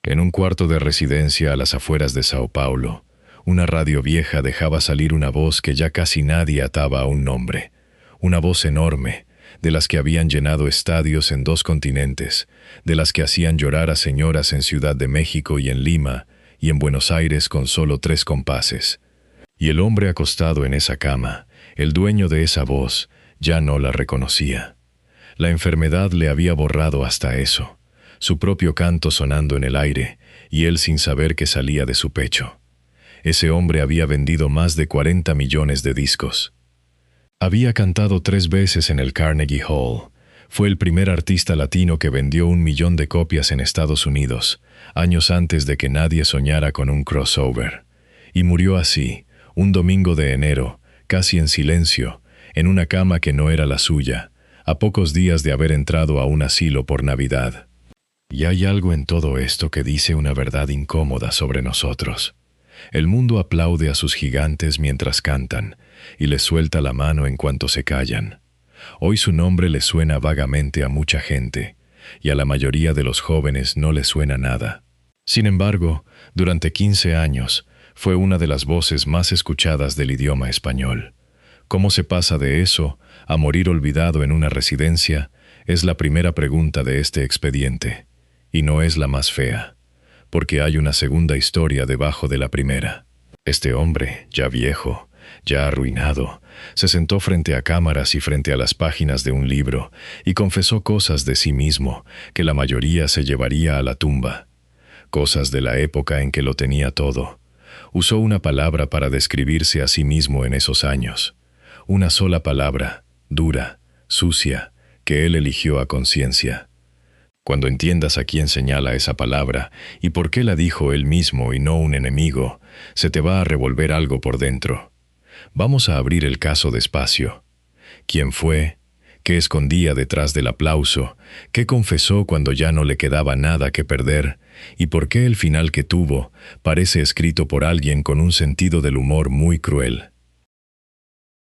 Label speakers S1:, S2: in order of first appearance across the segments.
S1: En un cuarto de residencia a las afueras de Sao Paulo, una radio vieja dejaba salir una voz que ya casi nadie ataba a un nombre. Una voz enorme, de las que habían llenado estadios en 2 continentes, de las que hacían llorar a señoras en Ciudad de México y en Lima, y en Buenos Aires con solo 3 compases. Y el hombre acostado en esa cama, el dueño de esa voz, ya no la reconocía. La enfermedad le había borrado hasta eso, su propio canto sonando en el aire, y él sin saber que salía de su pecho. Ese hombre había vendido más de 40 millones de discos. Había cantado 3 veces en el Carnegie Hall. Fue el primer artista latino que vendió 1 millón de copias en Estados Unidos, años antes de que nadie soñara con un crossover. Y murió así, un domingo de enero, casi en silencio, en una cama que no era la suya, a pocos días de haber entrado a un asilo por Navidad. Y hay algo en todo esto que dice una verdad incómoda sobre nosotros. El mundo aplaude a sus gigantes mientras cantan, y les suelta la mano en cuanto se callan. Hoy su nombre le suena vagamente a mucha gente, y a la mayoría de los jóvenes no le suena nada. Sin embargo, durante 15 años, fue una de las voces más escuchadas del idioma español. ¿Cómo se pasa de eso a morir olvidado en una residencia? Es la primera pregunta de este expediente, y no es la más fea, porque hay una segunda historia debajo de la primera. Este hombre, ya viejo, ya arruinado, se sentó frente a cámaras y frente a las páginas de un libro y confesó cosas de sí mismo que la mayoría se llevaría a la tumba. Cosas de la época en que lo tenía todo. Usó una palabra para describirse a sí mismo en esos años. Una sola palabra, dura, sucia, que él eligió a conciencia. Cuando entiendas a quién señala esa palabra y por qué la dijo él mismo y no un enemigo, se te va a revolver algo por dentro. Vamos a abrir el caso despacio. ¿Quién fue? ¿Qué escondía detrás del aplauso? ¿Qué confesó cuando ya no le quedaba nada que perder? ¿Y por qué el final que tuvo parece escrito por alguien con un sentido del humor muy cruel?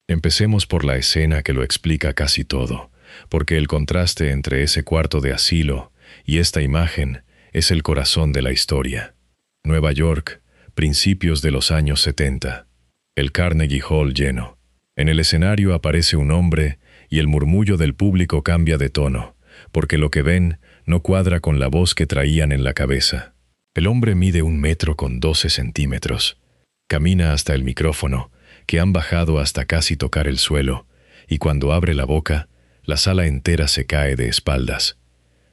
S1: Empecemos por la escena que lo explica casi todo, porque el contraste entre ese cuarto de asilo y esta imagen es el corazón de la historia. Nueva York, principios de los años 70. El Carnegie Hall lleno. En el escenario aparece un hombre y el murmullo del público cambia de tono, porque lo que ven no cuadra con la voz que traían en la cabeza. El hombre mide 1 metro con 12 centímetros. Camina hasta el micrófono, que han bajado hasta casi tocar el suelo, y cuando abre la boca, la sala entera se cae de espaldas.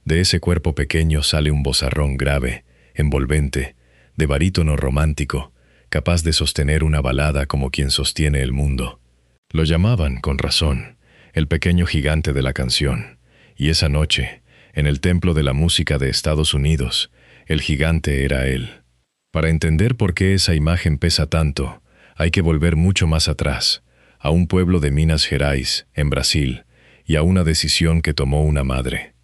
S1: De ese cuerpo pequeño sale un vozarrón grave, envolvente, de barítono romántico, capaz de sostener una balada como quien sostiene el mundo. Lo llamaban, con razón, el pequeño gigante de la canción, y esa noche, en el templo de la música de Estados Unidos, el gigante era él. Para entender por qué esa imagen pesa tanto, hay que volver mucho más atrás, a un pueblo de Minas Gerais, en Brasil, y a una decisión que tomó una madre.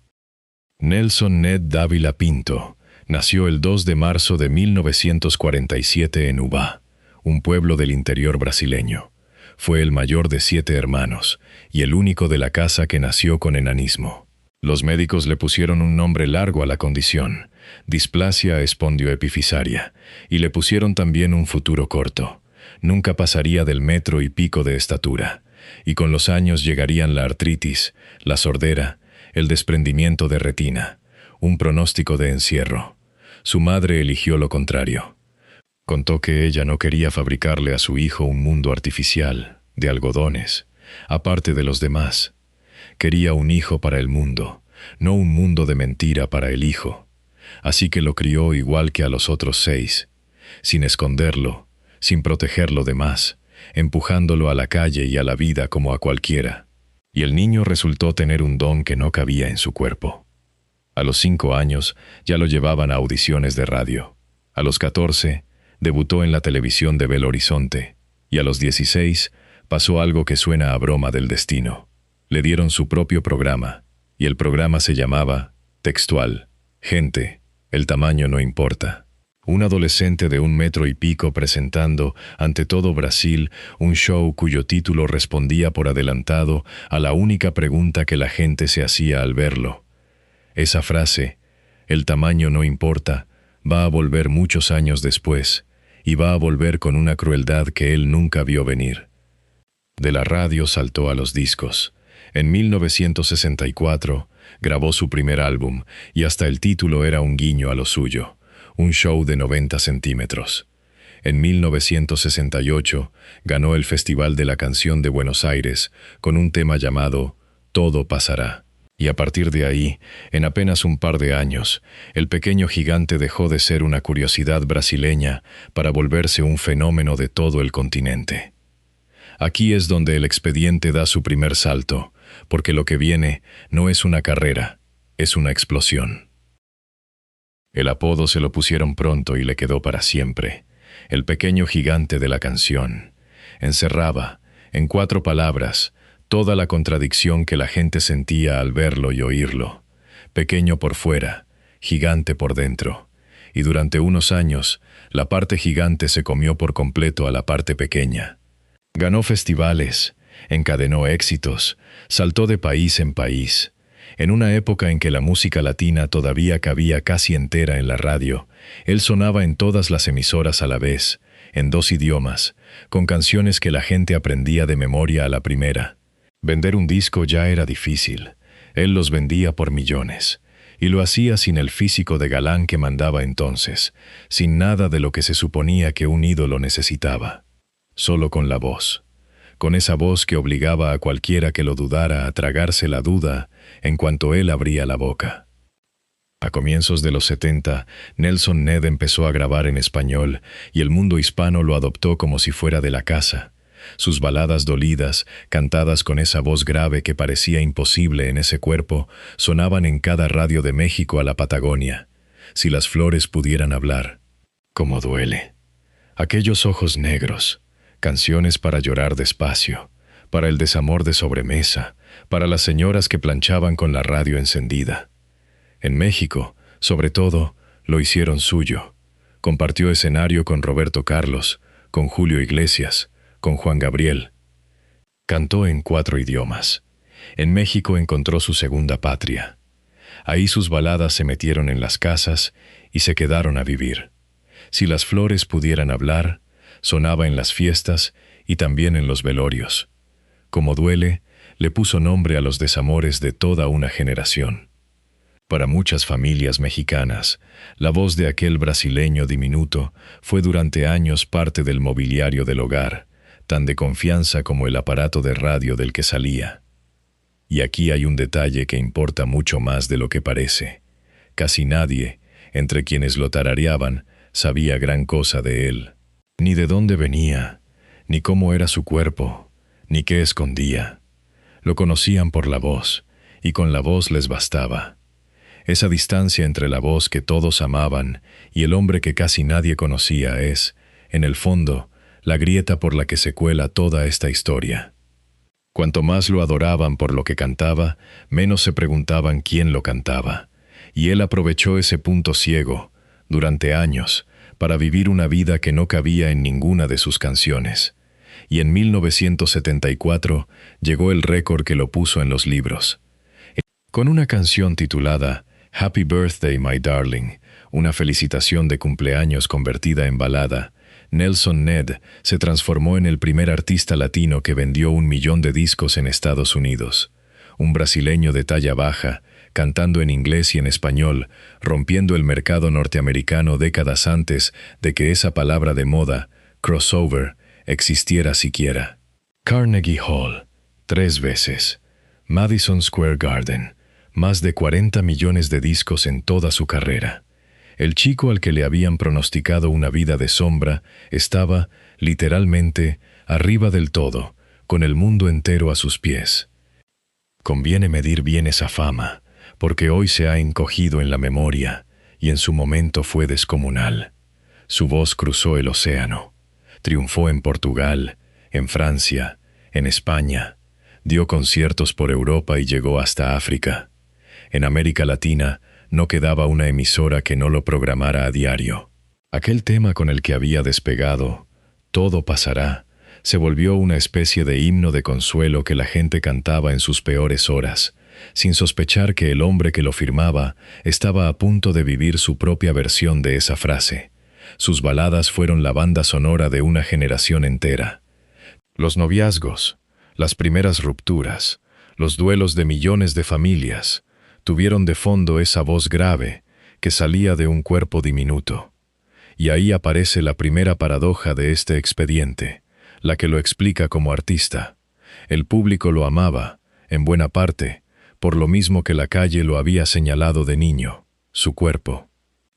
S1: Nelson Ned Dávila Pinto nació el 2 de marzo de 1947 en Ubá, un pueblo del interior brasileño. Fue el mayor de 7 hermanos y el único de la casa que nació con enanismo. Los médicos le pusieron un nombre largo a la condición, displasia espondioepifisaria, y le pusieron también un futuro corto. Nunca pasaría del 1,5 metros de estatura, y con los años llegarían la artritis, la sordera, el desprendimiento de retina, un pronóstico de encierro. Su madre eligió lo contrario. Contó que ella no quería fabricarle a su hijo un mundo artificial, de algodones, aparte de los demás. Quería un hijo para el mundo, no un mundo de mentira para el hijo. Así que lo crió igual que a los otros 6, sin esconderlo, sin protegerlo de más, empujándolo a la calle y a la vida como a cualquiera. Y el niño resultó tener un don que no cabía en su cuerpo. A los 5 años ya lo llevaban a audiciones de radio. A los 14 debutó en la televisión de Belo Horizonte, y a los 16 pasó algo que suena a broma del destino. Le dieron su propio programa, y el programa se llamaba, textual, Gente, el tamaño no importa. Un adolescente de 1,5 metros presentando, ante todo Brasil, un show cuyo título respondía por adelantado a la única pregunta que la gente se hacía al verlo. Esa frase, el tamaño no importa, Va a volver muchos años después, y va a volver con una crueldad que él nunca vio venir. De la radio saltó a los discos. En 1964 grabó su primer álbum, y hasta el título era un guiño a lo suyo, un show de 90 centímetros. En 1968 ganó el Festival de la Canción de Buenos Aires con un tema llamado Todo pasará. Y a partir de ahí, en apenas un par de años, el pequeño gigante dejó de ser una curiosidad brasileña para volverse un fenómeno de todo el continente. Aquí es donde el expediente da su primer salto, porque lo que viene no es una carrera, es una explosión. El apodo se lo pusieron pronto y le quedó para siempre. El pequeño gigante de la canción. Encerraba, en 4 palabras, toda la contradicción que la gente sentía al verlo y oírlo. Pequeño por fuera, gigante por dentro. Y durante unos años, la parte gigante se comió por completo a la parte pequeña. Ganó festivales, encadenó éxitos, saltó de país en país. En una época en que la música latina todavía cabía casi entera en la radio, él sonaba en todas las emisoras a la vez, en 2 idiomas, con canciones que la gente aprendía de memoria a la primera. Vender un disco ya era difícil. Él los vendía por millones, y lo hacía sin el físico de galán que mandaba entonces, sin nada de lo que se suponía que un ídolo necesitaba. Solo con la voz. Con esa voz que obligaba a cualquiera que lo dudara a tragarse la duda en cuanto él abría la boca. A comienzos de los 70, Nelson Ned empezó a grabar en español y el mundo hispano lo adoptó como si fuera de la casa. Sus baladas dolidas, cantadas con esa voz grave que parecía imposible en ese cuerpo, sonaban en cada radio de México a la Patagonia. Si las flores pudieran hablar. ¿Cómo duele? Aquellos ojos negros. Canciones para llorar despacio, para el desamor de sobremesa, para las señoras que planchaban con la radio encendida. En México, sobre todo, lo hicieron suyo. Compartió escenario con Roberto Carlos, con Julio Iglesias, con Juan Gabriel. Cantó en 4 idiomas. En México encontró su segunda patria. Ahí sus baladas se metieron en las casas y se quedaron a vivir. Si las flores pudieran hablar, sonaba en las fiestas y también en los velorios. Como duele, le puso nombre a los desamores de toda una generación. Para muchas familias mexicanas, la voz de aquel brasileño diminuto fue durante años parte del mobiliario del hogar, tan de confianza como el aparato de radio del que salía. Y aquí hay un detalle que importa mucho más de lo que parece. Casi nadie, entre quienes lo tarareaban, sabía gran cosa de él. Ni de dónde venía, ni cómo era su cuerpo, ni qué escondía. Lo conocían por la voz, y con la voz les bastaba. Esa distancia entre la voz que todos amaban y el hombre que casi nadie conocía es, en el fondo, la grieta por la que se cuela toda esta historia. Cuanto más lo adoraban por lo que cantaba, menos se preguntaban quién lo cantaba, y él aprovechó ese punto ciego, durante años, para vivir una vida que no cabía en ninguna de sus canciones. Y en 1974 llegó el récord que lo puso en los libros. Con una canción titulada Happy Birthday, My Darling, una felicitación de cumpleaños convertida en balada, Nelson Ned se transformó en el primer artista latino que vendió 1 millón de discos en Estados Unidos. Un brasileño de talla baja, cantando en inglés y en español, rompiendo el mercado norteamericano décadas antes de que esa palabra de moda, crossover, existiera siquiera. Carnegie Hall, 3 veces. Madison Square Garden, más de 40 millones de discos en toda su carrera. El chico al que le habían pronosticado una vida de sombra estaba, literalmente, arriba del todo, con el mundo entero a sus pies. Conviene medir bien esa fama, porque hoy se ha encogido en la memoria, y en su momento fue descomunal. Su voz cruzó el océano. Triunfó en Portugal, en Francia, en España. Dio conciertos por Europa y llegó hasta África. En América Latina no quedaba una emisora que no lo programara a diario. Aquel tema con el que había despegado, Todo pasará, se volvió una especie de himno de consuelo que la gente cantaba en sus peores horas, sin sospechar que el hombre que lo firmaba estaba a punto de vivir su propia versión de esa frase. Sus baladas fueron la banda sonora de una generación entera. Los noviazgos, las primeras rupturas, los duelos de millones de familias, tuvieron de fondo esa voz grave que salía de un cuerpo diminuto. Y ahí aparece la primera paradoja de este expediente, la que lo explica como artista. El público lo amaba, en buena parte, por lo mismo que la calle lo había señalado de niño, su cuerpo.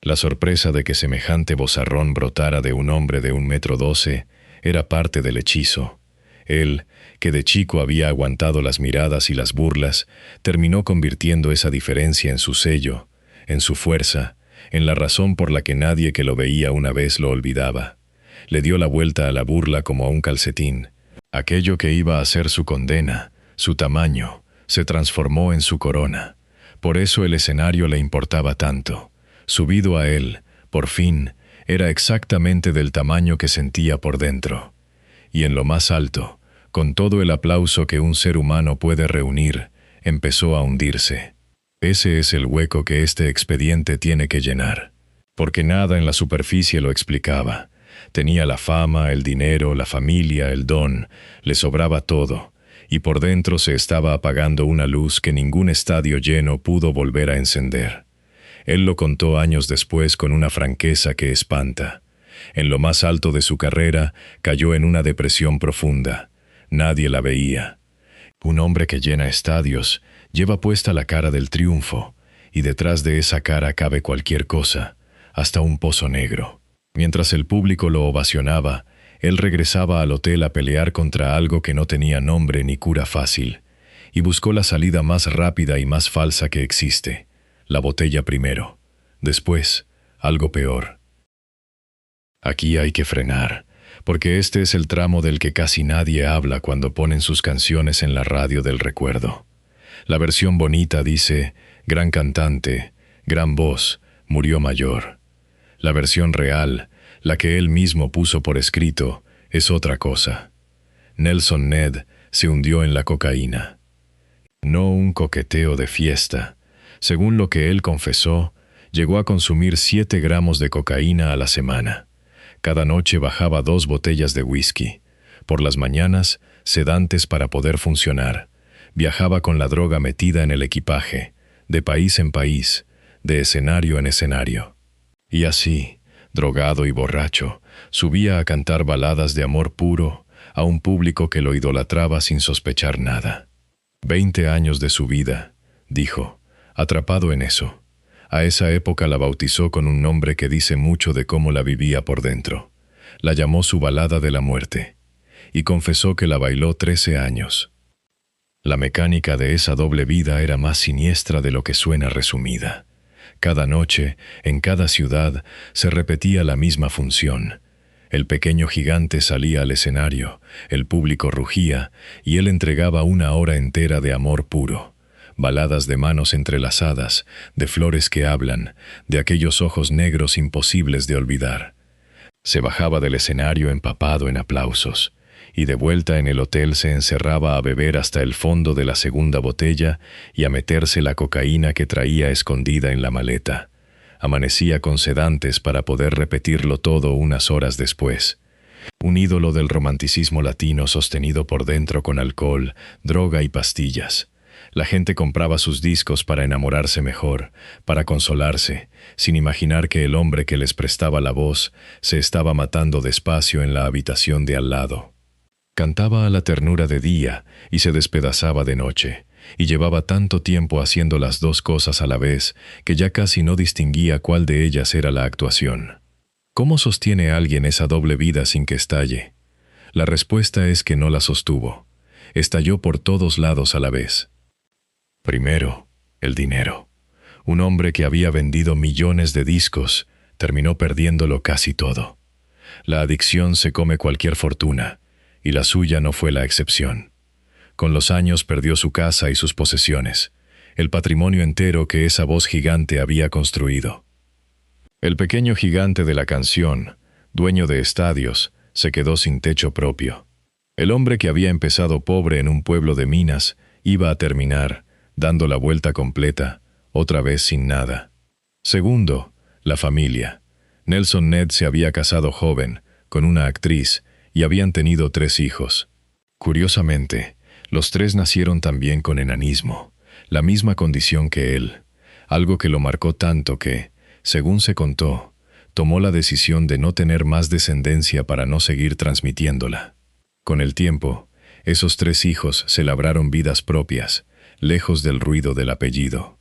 S1: La sorpresa de que semejante vozarrón brotara de un hombre de 1,12 m era parte del hechizo. Él, que de chico había aguantado las miradas y las burlas, terminó convirtiendo esa diferencia en su sello, en su fuerza, en la razón por la que nadie que lo veía una vez lo olvidaba. Le dio la vuelta a la burla como a un calcetín. Aquello que iba a ser su condena, su tamaño, se transformó en su corona. Por eso el escenario le importaba tanto. Subido a él, por fin, era exactamente del tamaño que sentía por dentro. Y en lo más alto, con todo el aplauso que un ser humano puede reunir, empezó a hundirse. Ese es el hueco que este expediente tiene que llenar. Porque nada en la superficie lo explicaba. Tenía la fama, el dinero, la familia, el don, le sobraba todo, y por dentro se estaba apagando una luz que ningún estadio lleno pudo volver a encender. Él lo contó años después con una franqueza que espanta. En lo más alto de su carrera, cayó en una depresión profunda. Nadie la veía. Un hombre que llena estadios lleva puesta la cara del triunfo, y detrás de esa cara cabe cualquier cosa, hasta un pozo negro. Mientras el público lo ovacionaba, él regresaba al hotel a pelear contra algo que no tenía nombre ni cura fácil, y buscó la salida más rápida y más falsa que existe, la botella primero, después, algo peor. Aquí hay que frenar, porque este es el tramo del que casi nadie habla cuando ponen sus canciones en la radio del recuerdo. La versión bonita dice, gran cantante, gran voz, murió mayor. La versión real, la que él mismo puso por escrito, es otra cosa. Nelson Ned se hundió en la cocaína. No un coqueteo de fiesta. Según lo que él confesó, llegó a consumir 7 gramos de cocaína a la semana. Cada noche bajaba 2 botellas de whisky. Por las mañanas, sedantes para poder funcionar. Viajaba con la droga metida en el equipaje, de país en país, de escenario en escenario. Y así, drogado y borracho, subía a cantar baladas de amor puro a un público que lo idolatraba sin sospechar nada. 20 años de su vida, dijo, atrapado en eso. A esa época la bautizó con un nombre que dice mucho de cómo la vivía por dentro. La llamó su balada de la muerte, y confesó que la bailó 13 años. La mecánica de esa doble vida era más siniestra de lo que suena resumida. Cada noche, en cada ciudad, se repetía la misma función. El pequeño gigante salía al escenario, el público rugía, y él entregaba 1 hora entera de amor puro. Baladas de manos entrelazadas, de flores que hablan, de aquellos ojos negros imposibles de olvidar. Se bajaba del escenario empapado en aplausos, y de vuelta en el hotel se encerraba a beber hasta el fondo de la segunda botella y a meterse la cocaína que traía escondida en la maleta. Amanecía con sedantes para poder repetirlo todo unas horas después. Un ídolo del romanticismo latino sostenido por dentro con alcohol, droga y pastillas. La gente compraba sus discos para enamorarse mejor, para consolarse, sin imaginar que el hombre que les prestaba la voz se estaba matando despacio en la habitación de al lado. Cantaba a la ternura de día y se despedazaba de noche, y llevaba tanto tiempo haciendo las 2 cosas a la vez que ya casi no distinguía cuál de ellas era la actuación. ¿Cómo sostiene alguien esa doble vida sin que estalle? La respuesta es que no la sostuvo. Estalló por todos lados a la vez. Primero, el dinero. Un hombre que había vendido millones de discos terminó perdiéndolo casi todo. La adicción se come cualquier fortuna, y la suya no fue la excepción. Con los años perdió su casa y sus posesiones, el patrimonio entero que esa voz gigante había construido. El pequeño gigante de la canción, dueño de estadios, se quedó sin techo propio. El hombre que había empezado pobre en un pueblo de minas iba a terminar, dando la vuelta completa, otra vez sin nada. Segundo, la familia. Nelson Ned se había casado joven, con una actriz, y habían tenido 3 hijos. Curiosamente, los 3 nacieron también con enanismo, la misma condición que él, algo que lo marcó tanto que, según se contó, tomó la decisión de no tener más descendencia para no seguir transmitiéndola. Con el tiempo, esos 3 hijos se labraron vidas propias, lejos del ruido del apellido.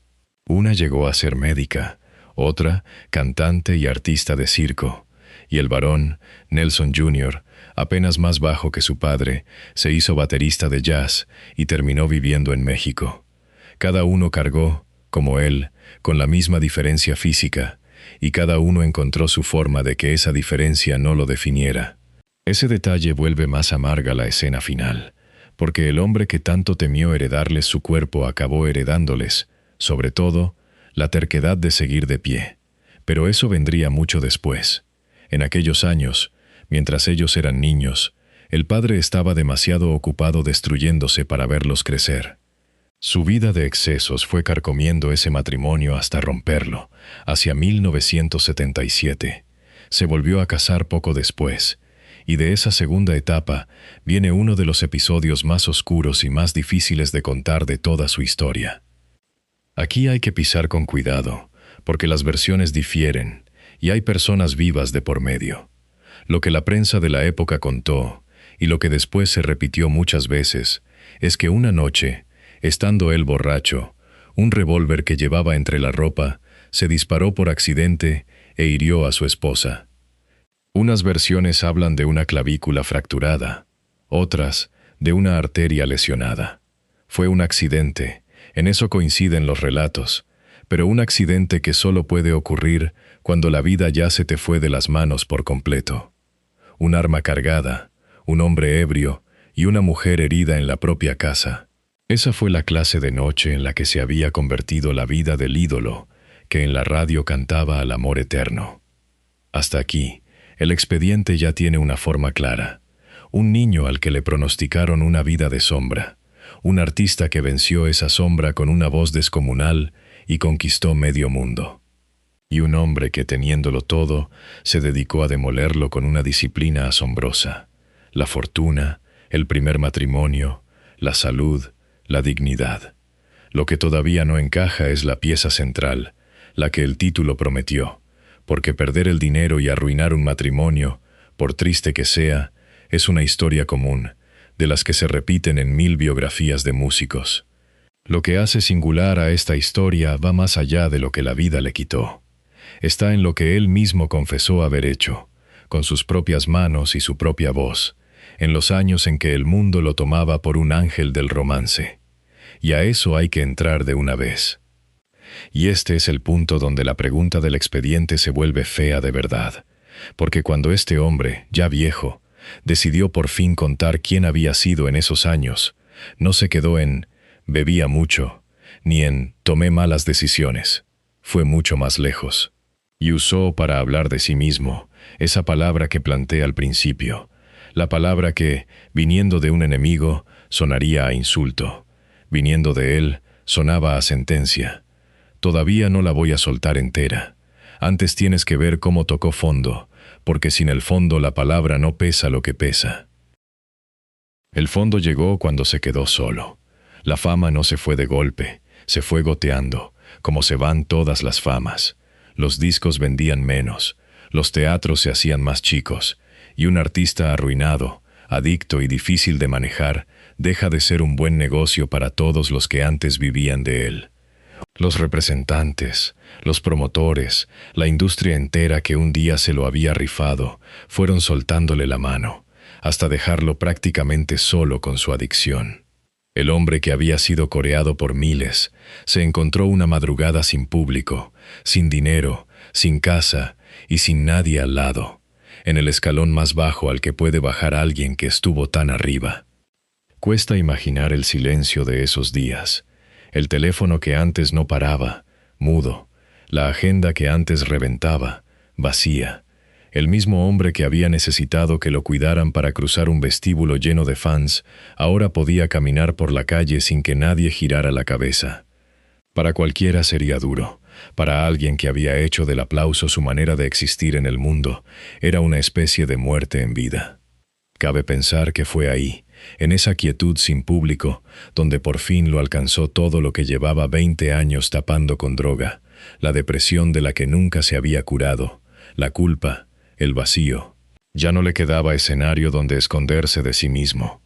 S1: Una llegó a ser médica, otra, cantante y artista de circo, y el varón, Nelson Jr., apenas más bajo que su padre, se hizo baterista de jazz y terminó viviendo en México. Cada uno cargó, como él, con la misma diferencia física, y cada uno encontró su forma de que esa diferencia no lo definiera. Ese detalle vuelve más amarga la escena final, porque el hombre que tanto temió heredarles su cuerpo acabó heredándoles, sobre todo, la terquedad de seguir de pie. Pero eso vendría mucho después. En aquellos años, mientras ellos eran niños, el padre estaba demasiado ocupado destruyéndose para verlos crecer. Su vida de excesos fue carcomiendo ese matrimonio hasta romperlo, hacia 1977. Se volvió a casar poco después, y de esa segunda etapa viene uno de los episodios más oscuros y más difíciles de contar de toda su historia. Aquí hay que pisar con cuidado, porque las versiones difieren, y hay personas vivas de por medio. Lo que la prensa de la época contó, y lo que después se repitió muchas veces, es que una noche, estando él borracho, un revólver que llevaba entre la ropa se disparó por accidente e hirió a su esposa. Unas versiones hablan de una clavícula fracturada, otras de una arteria lesionada. Fue un accidente, en eso coinciden los relatos, pero un accidente que solo puede ocurrir cuando la vida ya se te fue de las manos por completo. Un arma cargada, un hombre ebrio y una mujer herida en la propia casa. Esa fue la clase de noche en la que se había convertido la vida del ídolo, que en la radio cantaba al amor eterno. Hasta aquí, el expediente ya tiene una forma clara. Un niño al que le pronosticaron una vida de sombra. Un artista que venció esa sombra con una voz descomunal y conquistó medio mundo. Y un hombre que, teniéndolo todo, se dedicó a demolerlo con una disciplina asombrosa. La fortuna, el primer matrimonio, la salud, la dignidad. Lo que todavía no encaja es la pieza central, la que el título prometió, porque perder el dinero y arruinar un matrimonio, por triste que sea, es una historia común, de las que se repiten en 1000 biografías de músicos. Lo que hace singular a esta historia va más allá de lo que la vida le quitó. Está en lo que él mismo confesó haber hecho, con sus propias manos y su propia voz, en los años en que el mundo lo tomaba por un ángel del romance. Y a eso hay que entrar de una vez. Y este es el punto donde la pregunta del expediente se vuelve fea de verdad, porque cuando este hombre, ya viejo, decidió por fin contar quién había sido en esos años, no se quedó en «bebía mucho», ni en «tomé malas decisiones». Fue mucho más lejos. Y usó para hablar de sí mismo esa palabra que planteé al principio, la palabra que, viniendo de un enemigo, sonaría a insulto, viniendo de él, sonaba a sentencia. Todavía no la voy a soltar entera. Antes tienes que ver cómo tocó fondo, porque sin el fondo la palabra no pesa lo que pesa. El fondo llegó cuando se quedó solo. La fama no se fue de golpe, se fue goteando, como se van todas las famas. Los discos vendían menos, los teatros se hacían más chicos, y un artista arruinado, adicto y difícil de manejar, deja de ser un buen negocio para todos los que antes vivían de él. Los representantes, los promotores, la industria entera que un día se lo había rifado, fueron soltándole la mano, hasta dejarlo prácticamente solo con su adicción. El hombre que había sido coreado por miles, se encontró una madrugada sin público, sin dinero, sin casa y sin nadie al lado, en el escalón más bajo al que puede bajar alguien que estuvo tan arriba. Cuesta imaginar el silencio de esos días, el teléfono que antes no paraba, mudo, la agenda que antes reventaba, vacía, el mismo hombre que había necesitado que lo cuidaran para cruzar un vestíbulo lleno de fans, ahora podía caminar por la calle sin que nadie girara la cabeza. Para cualquiera sería duro. Para alguien que había hecho del aplauso su manera de existir en el mundo, era una especie de muerte en vida. Cabe pensar que fue ahí, en esa quietud sin público, donde por fin lo alcanzó todo lo que llevaba 20 años tapando con droga, la depresión de la que nunca se había curado, la culpa, el vacío. Ya no le quedaba escenario donde esconderse de sí mismo.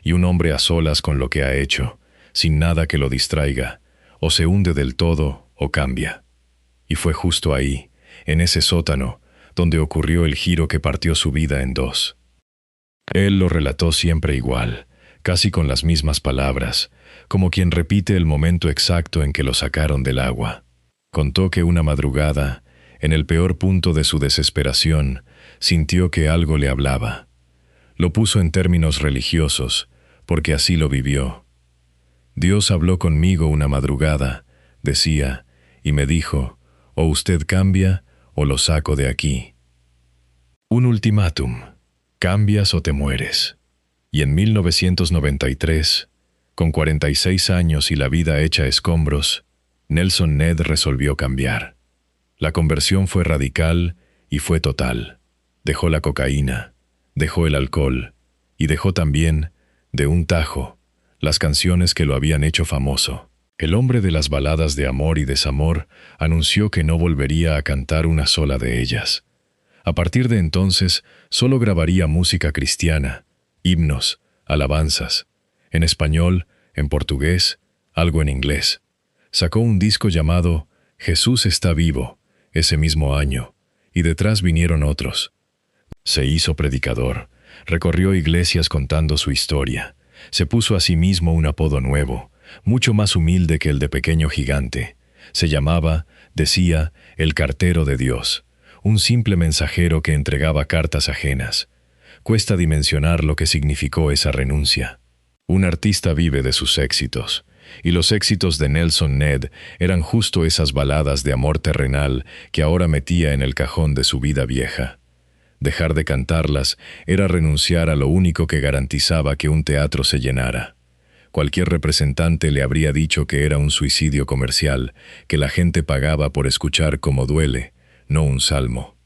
S1: Y un hombre a solas con lo que ha hecho, sin nada que lo distraiga, o se hunde del todo o cambia. Y fue justo ahí, en ese sótano, donde ocurrió el giro que partió su vida en dos. Él lo relató siempre igual, casi con las mismas palabras, como quien repite el momento exacto en que lo sacaron del agua. Contó que una madrugada, en el peor punto de su desesperación, sintió que algo le hablaba. Lo puso en términos religiosos, porque así lo vivió. Dios habló conmigo una madrugada, decía, y me dijo, o usted cambia o lo saco de aquí. Un ultimátum. Cambias o te mueres. Y en 1993, con 46 años y la vida hecha escombros, Nelson Ned resolvió cambiar. La conversión fue radical y fue total. Dejó la cocaína, dejó el alcohol y dejó también, de un tajo, las canciones que lo habían hecho famoso. El hombre de las baladas de amor y desamor anunció que no volvería a cantar una sola de ellas. A partir de entonces, solo grabaría música cristiana, himnos, alabanzas, en español, en portugués, algo en inglés. Sacó un disco llamado Jesús está vivo, ese mismo año, y detrás vinieron otros. Se hizo predicador, recorrió iglesias contando su historia, se puso a sí mismo un apodo nuevo, mucho más humilde que el de Pequeño Gigante. Se llamaba, decía, el cartero de Dios. Un simple mensajero que entregaba cartas ajenas. Cuesta dimensionar lo que significó esa renuncia. Un artista vive de sus éxitos, y los éxitos de Nelson Ned eran justo esas baladas de amor terrenal que ahora metía en el cajón de su vida vieja. Dejar de cantarlas era renunciar a lo único que garantizaba que un teatro se llenara. Cualquier representante le habría dicho que era un suicidio comercial, que la gente pagaba por escuchar Cómo duele, no un salmo.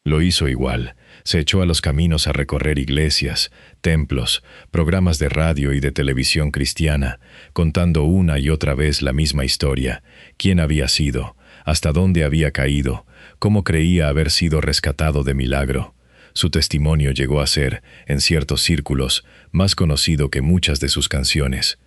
S1: Lo hizo igual, se echó a los caminos a recorrer iglesias, templos, programas de radio y de televisión cristiana, contando una y otra vez la misma historia, quién había sido, hasta dónde había caído, cómo creía haber sido rescatado de milagro. Su testimonio llegó a ser, en ciertos círculos, más conocido que muchas de sus canciones.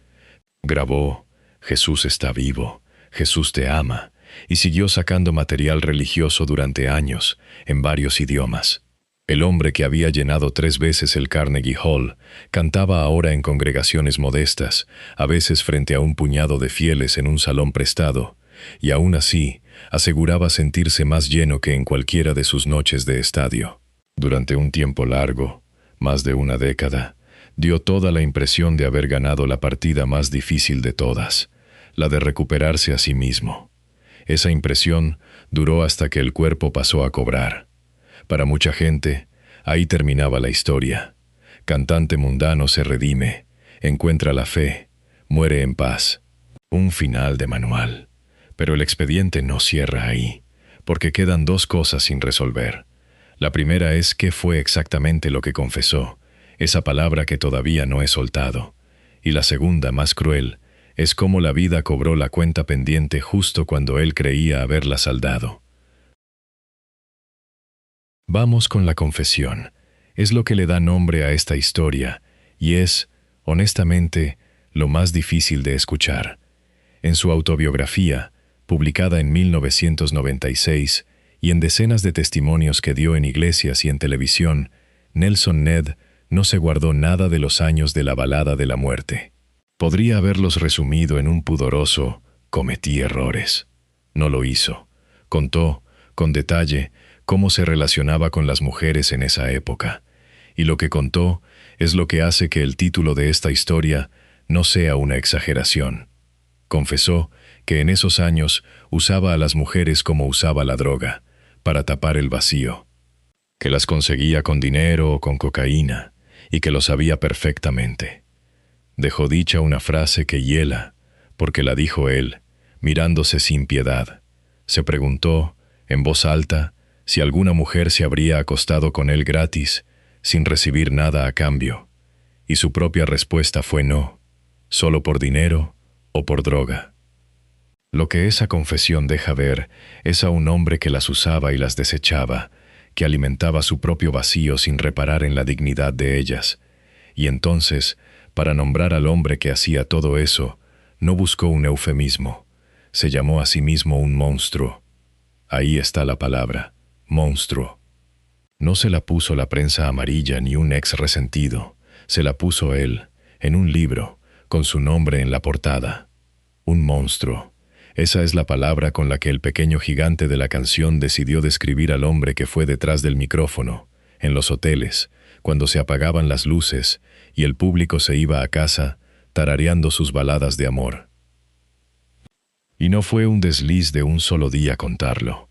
S1: Grabó Jesús está vivo, Jesús te ama, y siguió sacando material religioso durante años, en varios idiomas. El hombre que había llenado 3 veces el Carnegie Hall, cantaba ahora en congregaciones modestas, a veces frente a un puñado de fieles en un salón prestado, y aún así, aseguraba sentirse más lleno que en cualquiera de sus noches de estadio. Durante un tiempo largo, más de una década, dio toda la impresión de haber ganado la partida más difícil de todas, la de recuperarse a sí mismo. Esa impresión duró hasta que el cuerpo pasó a cobrar. Para mucha gente, ahí terminaba la historia. Cantante mundano se redime, encuentra la fe, muere en paz. Un final de manual. Pero el expediente no cierra ahí, porque quedan 2 cosas sin resolver. La primera es qué fue exactamente lo que confesó, esa palabra que todavía no he soltado. Y la segunda, más cruel, es cómo la vida cobró la cuenta pendiente justo cuando él creía haberla saldado. Vamos con la confesión. Es lo que le da nombre a esta historia, y es, honestamente, lo más difícil de escuchar. En su autobiografía, publicada en 1996, y en decenas de testimonios que dio en iglesias y en televisión, Nelson Ned no se guardó nada de los años de la balada de la muerte. Podría haberlos resumido en un pudoroso «cometí errores». No lo hizo. Contó, con detalle, cómo se relacionaba con las mujeres en esa época. Y lo que contó es lo que hace que el título de esta historia no sea una exageración. Confesó que en esos años usaba a las mujeres como usaba la droga, para tapar el vacío. Que las conseguía con dinero o con cocaína, y que lo sabía perfectamente. Dejó dicha una frase que hiela, porque la dijo él, mirándose sin piedad. Se preguntó, en voz alta, si alguna mujer se habría acostado con él gratis, sin recibir nada a cambio. Y su propia respuesta fue no, solo por dinero o por droga. Lo que esa confesión deja ver es a un hombre que las usaba y las desechaba, que alimentaba su propio vacío sin reparar en la dignidad de ellas. Y entonces, para nombrar al hombre que hacía todo eso, no buscó un eufemismo. Se llamó a sí mismo un monstruo. Ahí está la palabra, monstruo. No se la puso la prensa amarilla ni un ex resentido. Se la puso él, en un libro, con su nombre en la portada. Un monstruo. Esa es la palabra con la que el pequeño gigante de la canción decidió describir al hombre que fue detrás del micrófono, en los hoteles, cuando se apagaban las luces y el público se iba a casa, tarareando sus baladas de amor. Y no fue un desliz de un solo día contarlo.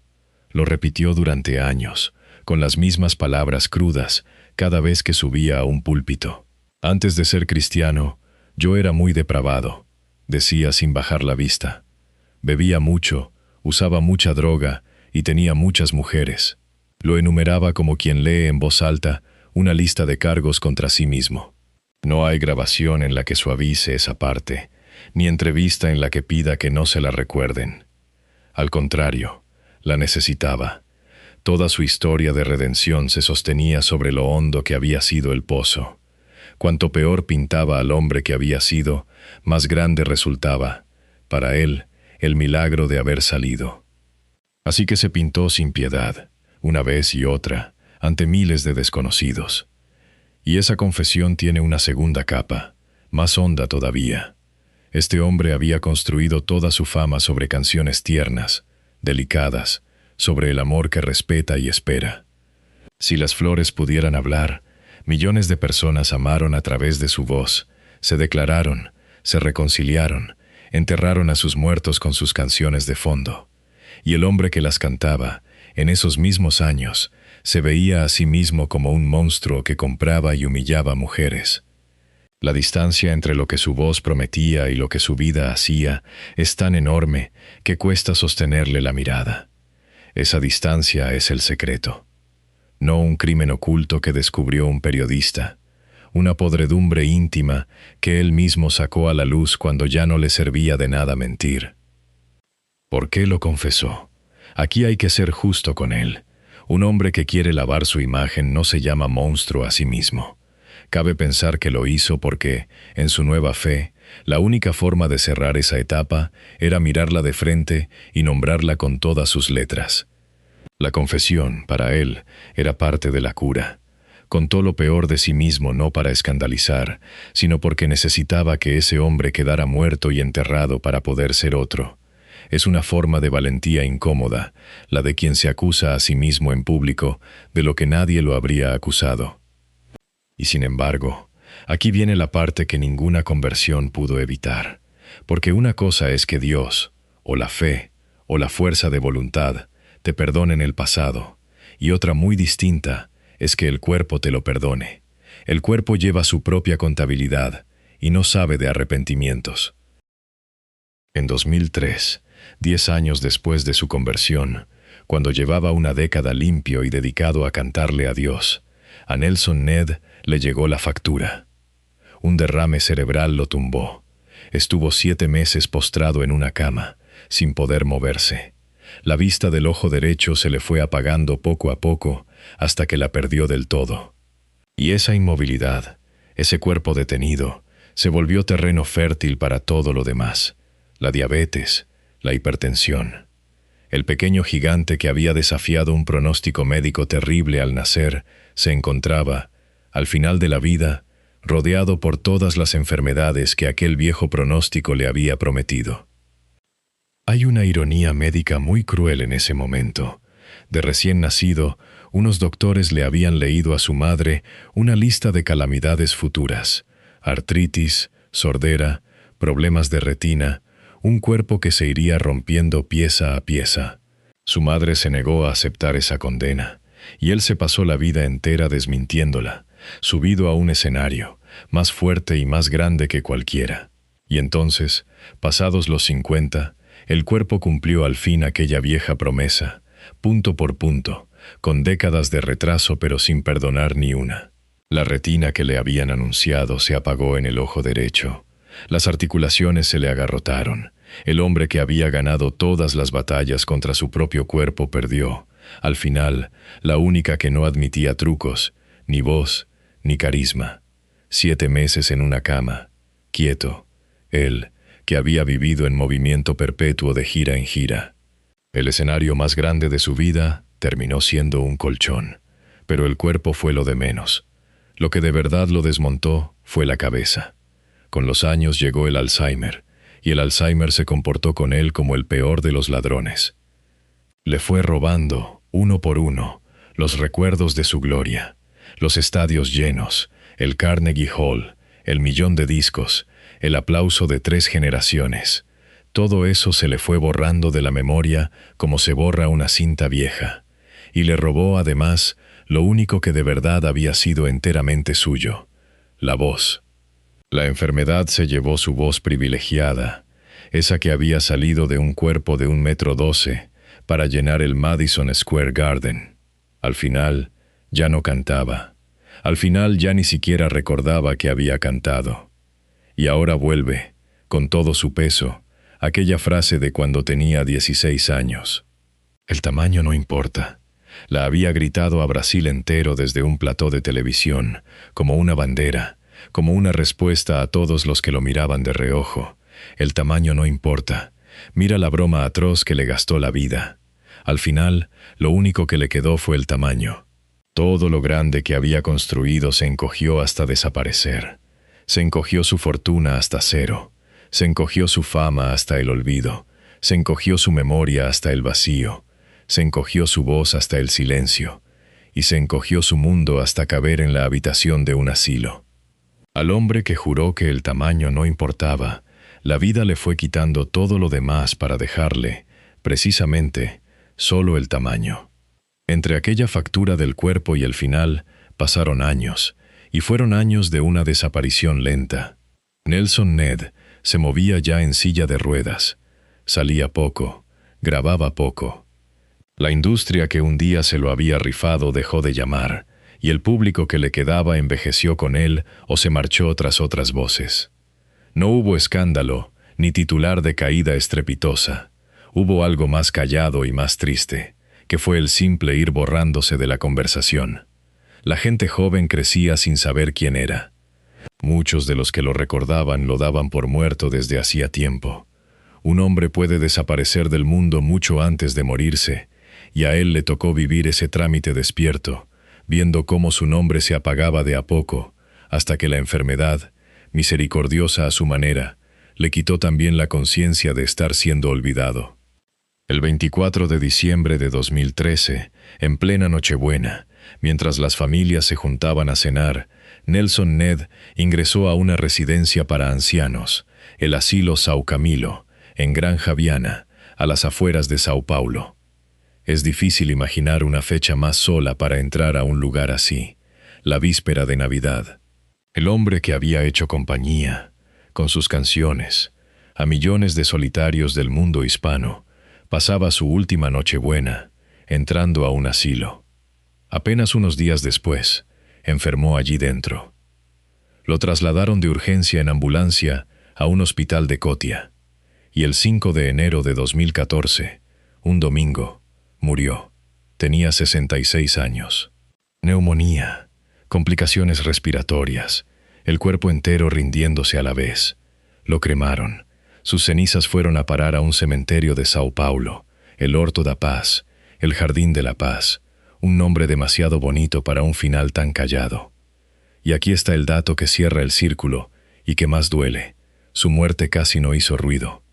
S1: Lo repitió durante años, con las mismas palabras crudas, cada vez que subía a un púlpito. Antes de ser cristiano, yo era muy depravado, decía sin bajar la vista. Bebía mucho, usaba mucha droga y tenía muchas mujeres. Lo enumeraba como quien lee en voz alta una lista de cargos contra sí mismo. No hay grabación en la que suavice esa parte, ni entrevista en la que pida que no se la recuerden. Al contrario, la necesitaba. Toda su historia de redención se sostenía sobre lo hondo que había sido el pozo. Cuanto peor pintaba al hombre que había sido, más grande resultaba, para él, el milagro de haber salido. Así que se pintó sin piedad, una vez y otra, ante miles de desconocidos. Y esa confesión tiene una segunda capa, más honda todavía. Este hombre había construido toda su fama sobre canciones tiernas, delicadas, sobre el amor que respeta y espera. Si las flores pudieran hablar, millones de personas amaron a través de su voz, se declararon, se reconciliaron, enterraron a sus muertos con sus canciones de fondo. Y el hombre que las cantaba, en esos mismos años, se veía a sí mismo como un monstruo que compraba y humillaba mujeres. La distancia entre lo que su voz prometía y lo que su vida hacía es tan enorme que cuesta sostenerle la mirada. Esa distancia es el secreto. No un crimen oculto que descubrió un periodista, una podredumbre íntima que él mismo sacó a la luz cuando ya no le servía de nada mentir. ¿Por qué lo confesó? Aquí hay que ser justo con él. Un hombre que quiere lavar su imagen no se llama monstruo a sí mismo. Cabe pensar que lo hizo porque, en su nueva fe, la única forma de cerrar esa etapa era mirarla de frente y nombrarla con todas sus letras. La confesión, para él, era parte de la cura. Contó lo peor de sí mismo no para escandalizar, sino porque necesitaba que ese hombre quedara muerto y enterrado para poder ser otro. Es una forma de valentía incómoda, la de quien se acusa a sí mismo en público de lo que nadie lo habría acusado. Y sin embargo, aquí viene la parte que ninguna conversión pudo evitar, porque una cosa es que Dios, o la fe, o la fuerza de voluntad, te perdonen el pasado, y otra muy distinta es que el cuerpo te lo perdone. El cuerpo lleva su propia contabilidad y no sabe de arrepentimientos. En 2003, 10 años después de su conversión, cuando llevaba una década limpio y dedicado a cantarle a Dios, a Nelson Ned le llegó la factura. Un derrame cerebral lo tumbó. Estuvo 7 meses postrado en una cama, sin poder moverse. La vista del ojo derecho se le fue apagando poco a poco hasta que la perdió del todo. Y esa inmovilidad, ese cuerpo detenido, se volvió terreno fértil para todo lo demás: la diabetes, la hipertensión. El pequeño gigante que había desafiado un pronóstico médico terrible al nacer se encontraba, al final de la vida, rodeado por todas las enfermedades que aquel viejo pronóstico le había prometido. Hay una ironía médica muy cruel en ese momento. De recién nacido, unos doctores le habían leído a su madre una lista de calamidades futuras: artritis, sordera, problemas de retina, un cuerpo que se iría rompiendo pieza a pieza. Su madre se negó a aceptar esa condena, y él se pasó la vida entera desmintiéndola, subido a un escenario, más fuerte y más grande que cualquiera. Y entonces, pasados los 50, El cuerpo cumplió al fin aquella vieja promesa, punto por punto, con décadas de retraso pero sin perdonar ni una. La retina que le habían anunciado se apagó en el ojo derecho. Las articulaciones se le agarrotaron. El hombre que había ganado todas las batallas contra su propio cuerpo perdió, al final, la única que no admitía trucos, ni voz, ni carisma. 7 meses en una cama, quieto, él, que había vivido en movimiento perpetuo de gira en gira. El escenario más grande de su vida terminó siendo un colchón, pero el cuerpo fue lo de menos. Lo que de verdad lo desmontó fue la cabeza. Con los años llegó el Alzheimer, y el Alzheimer se comportó con él como el peor de los ladrones. Le fue robando, uno por uno, los recuerdos de su gloria, los estadios llenos, el Carnegie Hall, el 1.000.000 de discos, el aplauso de 3 generaciones. Todo eso se le fue borrando de la memoria como se borra una cinta vieja, y le robó además lo único que de verdad había sido enteramente suyo, la voz. La enfermedad se llevó su voz privilegiada, esa que había salido de un cuerpo de 1,12 m para llenar el Madison Square Garden. Al final, ya no cantaba. Al final ya ni siquiera recordaba que había cantado. Y ahora vuelve, con todo su peso, aquella frase de cuando tenía 16 años. El tamaño no importa. La había gritado a Brasil entero desde un plató de televisión, como una bandera, como una respuesta a todos los que lo miraban de reojo. El tamaño no importa. Mira la broma atroz que le gastó la vida. Al final, lo único que le quedó fue el tamaño. Todo lo grande que había construido se encogió hasta desaparecer. Se encogió su fortuna hasta cero. Se encogió su fama hasta el olvido. Se encogió su memoria hasta el vacío. Se encogió su voz hasta el silencio. Y se encogió su mundo hasta caber en la habitación de un asilo. Al hombre que juró que el tamaño no importaba, la vida le fue quitando todo lo demás para dejarle, precisamente, solo el tamaño. Entre aquella factura del cuerpo y el final pasaron años, y fueron años de una desaparición lenta. Nelson Ned se movía ya en silla de ruedas, salía poco, grababa poco. La industria que un día se lo había rifado dejó de llamar, y el público que le quedaba envejeció con él o se marchó tras otras voces. No hubo escándalo, ni titular de caída estrepitosa. Hubo algo más callado y más triste, que fue el simple ir borrándose de la conversación. La gente joven crecía sin saber quién era. Muchos de los que lo recordaban lo daban por muerto desde hacía tiempo. Un hombre puede desaparecer del mundo mucho antes de morirse, y a él le tocó vivir ese trámite despierto, viendo cómo su nombre se apagaba de a poco, hasta que la enfermedad, misericordiosa a su manera, le quitó también la conciencia de estar siendo olvidado. El 24 de diciembre de 2013, en plena Nochebuena, mientras las familias se juntaban a cenar, Nelson Ned ingresó a una residencia para ancianos, el asilo São Camilo, en Granja Viana, a las afueras de Sao Paulo. Es difícil imaginar una fecha más sola para entrar a un lugar así, la víspera de Navidad. El hombre que había hecho compañía, con sus canciones, a millones de solitarios del mundo hispano, pasaba su última Nochebuena, entrando a un asilo. Apenas unos días después, enfermó allí dentro. Lo trasladaron de urgencia en ambulancia a un hospital de Cotia, y el 5 de enero de 2014, un domingo, murió. Tenía 66 años. Neumonía, complicaciones respiratorias, el cuerpo entero rindiéndose a la vez. Lo cremaron. Sus cenizas fueron a parar a un cementerio de Sao Paulo, el Horto da Paz, el Jardín de la Paz, un nombre demasiado bonito para un final tan callado. Y aquí está el dato que cierra el círculo y que más duele. Su muerte casi no hizo ruido.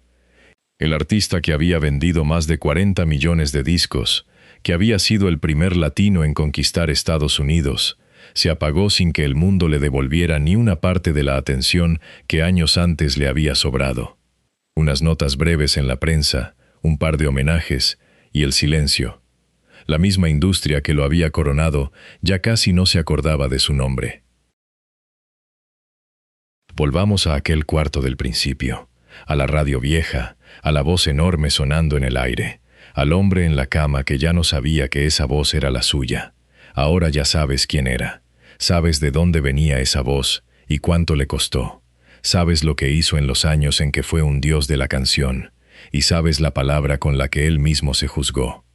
S1: El artista que había vendido más de 40 millones de discos, que había sido el primer latino en conquistar Estados Unidos, se apagó sin que el mundo le devolviera ni una parte de la atención que años antes le había sobrado. Unas notas breves en la prensa, un par de homenajes y el silencio. La misma industria que lo había coronado ya casi no se acordaba de su nombre. Volvamos a aquel cuarto del principio, a la radio vieja, a la voz enorme sonando en el aire, al hombre en la cama que ya no sabía que esa voz era la suya. Ahora ya sabes quién era, sabes de dónde venía esa voz y cuánto le costó, sabes lo que hizo en los años en que fue un dios de la canción, y sabes la palabra con la que él mismo se juzgó.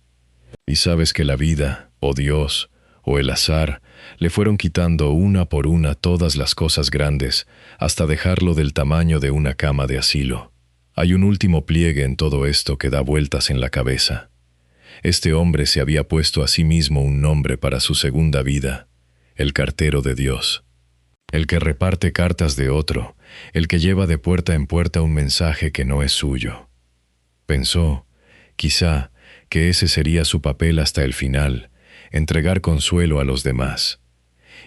S1: Y sabes que la vida, o Dios, o el azar, le fueron quitando una por una todas las cosas grandes, hasta dejarlo del tamaño de una cama de asilo. Hay un último pliegue en todo esto que da vueltas en la cabeza. Este hombre se había puesto a sí mismo un nombre para su segunda vida, el cartero de Dios. El que reparte cartas de otro, el que lleva de puerta en puerta un mensaje que no es suyo. Pensó, quizá, que ese sería su papel hasta el final, entregar consuelo a los demás.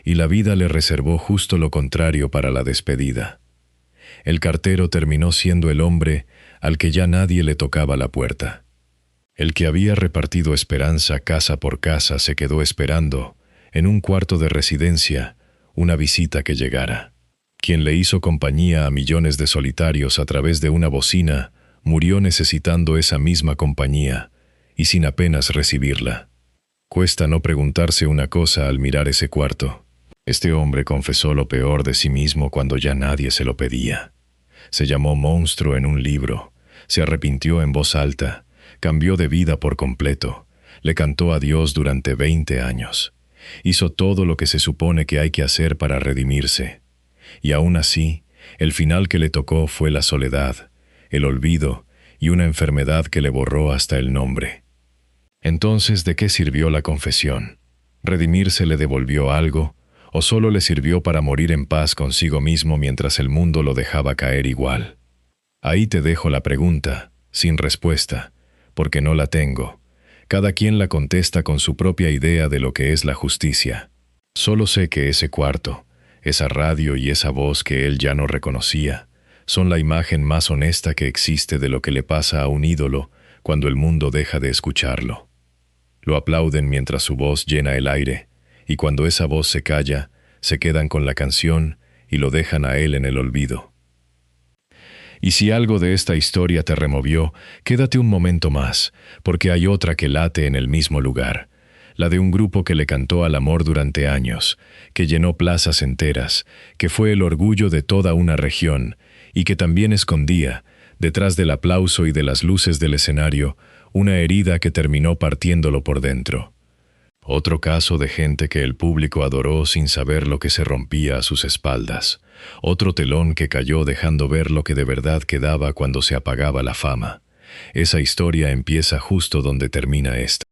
S1: Y la vida le reservó justo lo contrario para la despedida. El cartero terminó siendo el hombre al que ya nadie le tocaba la puerta. El que había repartido esperanza casa por casa se quedó esperando, en un cuarto de residencia, una visita que llegara. Quien le hizo compañía a millones de solitarios a través de una bocina, murió necesitando esa misma compañía, y sin apenas recibirla. Cuesta no preguntarse una cosa al mirar ese cuarto. Este hombre confesó lo peor de sí mismo cuando ya nadie se lo pedía. Se llamó monstruo en un libro, se arrepintió en voz alta, cambió de vida por completo, le cantó a Dios durante 20 años. Hizo todo lo que se supone que hay que hacer para redimirse. Y aún así, el final que le tocó fue la soledad, el olvido y una enfermedad que le borró hasta el nombre. Entonces, ¿de qué sirvió la confesión? ¿Redimirse le devolvió algo, o solo le sirvió para morir en paz consigo mismo mientras el mundo lo dejaba caer igual? Ahí te dejo la pregunta, sin respuesta, porque no la tengo. Cada quien la contesta con su propia idea de lo que es la justicia. Solo sé que ese cuarto, esa radio y esa voz que él ya no reconocía, son la imagen más honesta que existe de lo que le pasa a un ídolo cuando el mundo deja de escucharlo. Lo aplauden mientras su voz llena el aire, y cuando esa voz se calla, se quedan con la canción y lo dejan a él en el olvido. Y si algo de esta historia te removió, quédate un momento más, porque hay otra que late en el mismo lugar, la de un grupo que le cantó al amor durante años, que llenó plazas enteras, que fue el orgullo de toda una región, y que también escondía, detrás del aplauso y de las luces del escenario, una herida que terminó partiéndolo por dentro. Otro caso de gente que el público adoró sin saber lo que se rompía a sus espaldas. Otro telón que cayó dejando ver lo que de verdad quedaba cuando se apagaba la fama. Esa historia empieza justo donde termina esta.